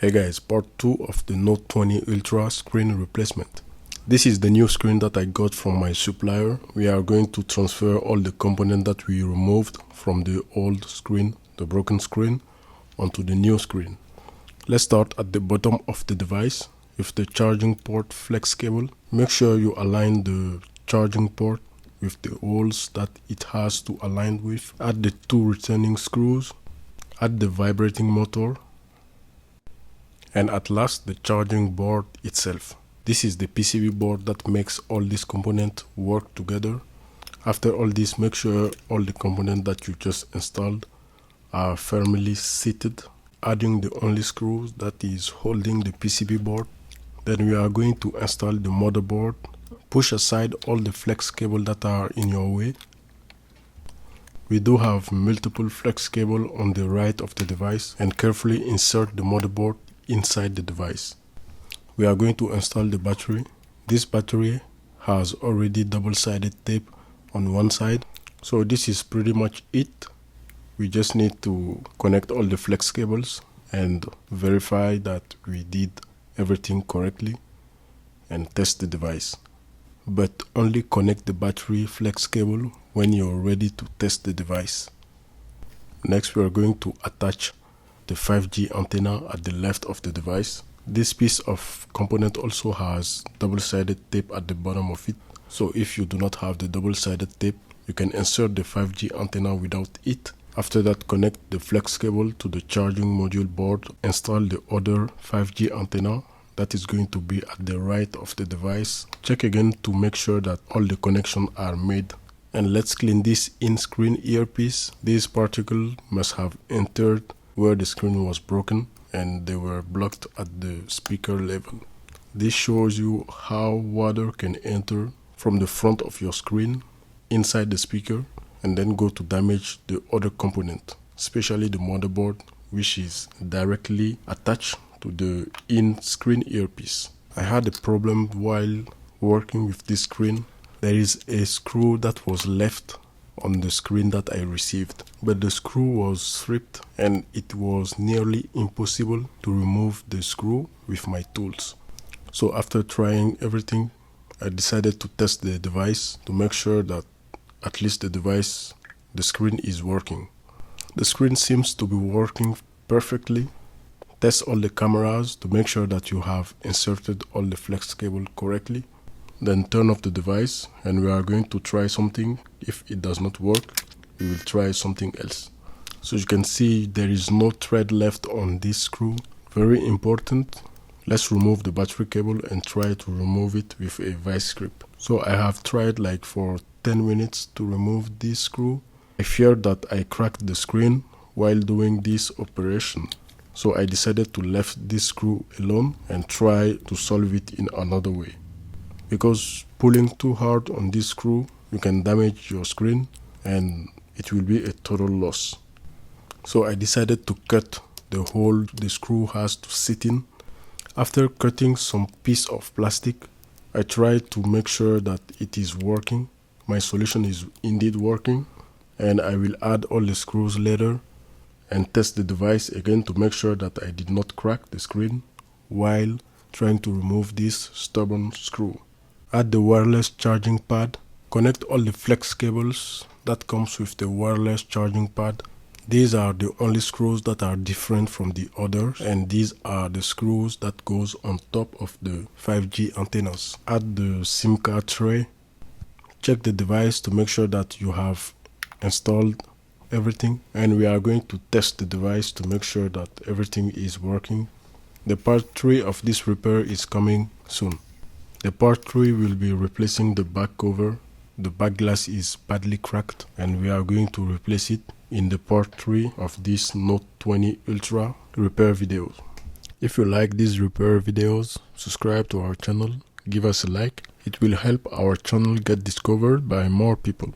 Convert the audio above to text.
Hey guys, part 2 of the Note 20 Ultra screen replacement. This is the new screen that I got from my supplier. We are going to transfer all the components that we removed from the old screen, the broken screen, onto the new screen. Let's start at the bottom of the device with the charging port flex cable. Make sure you align the charging port with the holes that it has to align with. Add the 2 returning screws. Add the vibrating motor. And at last, the charging board itself. This is the PCB board that makes all these components work together. After all this, make sure all the components that you just installed are firmly seated. Adding the only screws that is holding the PCB board. Then we are going to install the motherboard. Push aside all the flex cables that are in your way. We do have multiple flex cables on the right of the device, and carefully insert the motherboard inside the device. We are going to install the battery. This battery has already double-sided tape on one side, so this is pretty much it. We just need to connect all the flex cables and verify that we did everything correctly and test the device. But only connect the battery flex cable when you're ready to test the device. Next, we are going to attach the 5G antenna at the left of the device. This piece of component also has double-sided tape at the bottom of it. So if you do not have the double-sided tape, you can insert the 5G antenna without it. After that, connect the flex cable to the charging module board. Install the other 5G antenna that is going to be at the right of the device. Check again to make sure that all the connections are made. And let's clean this in-screen earpiece. These particles must have entered where the screen was broken and they were blocked at the speaker level. This shows you how water can enter from the front of your screen inside the speaker and then go to damage the other component, especially the motherboard, which is directly attached to the in-screen earpiece. I had a problem while working with this screen. There is a screw that was left on the screen that I received, but the screw was stripped and it was nearly impossible to remove the screw with my tools. So after trying everything, I decided to test the device to make sure that at least the screen is working. The screen seems to be working perfectly. Test all the cameras to make sure that you have inserted all the flex cable correctly. Then turn off the device and we are going to try something. If it does not work, we will try something else. So you can see there is no thread left on this screw. Very important. Let's remove the battery cable and try to remove it with a vice grip. So I have tried like for 10 minutes to remove this screw. I feared that I cracked the screen while doing this operation. So I decided to leave this screw alone and try to solve it in another way. Because pulling too hard on this screw, you can damage your screen and it will be a total loss. So I decided to cut the hole the screw has to sit in. After cutting some piece of plastic, I tried to make sure that it is working. My solution is indeed working, and I will add all the screws later and test the device again to make sure that I did not crack the screen while trying to remove this stubborn screw. Add the wireless charging pad. Connect all the flex cables that comes with the wireless charging pad. These are the only screws that are different from the others, and these are the screws that goes on top of the 5G antennas. Add the SIM card tray. Check the device to make sure that you have installed everything, and we are going to test the device to make sure that everything is working. The part 3 of this repair is coming soon. The part 3 will be replacing the back cover. The back glass is badly cracked and we are going to replace it in the part 3 of this Note 20 Ultra repair videos. If you like these repair videos, subscribe to our channel, give us a like. It will help our channel get discovered by more people.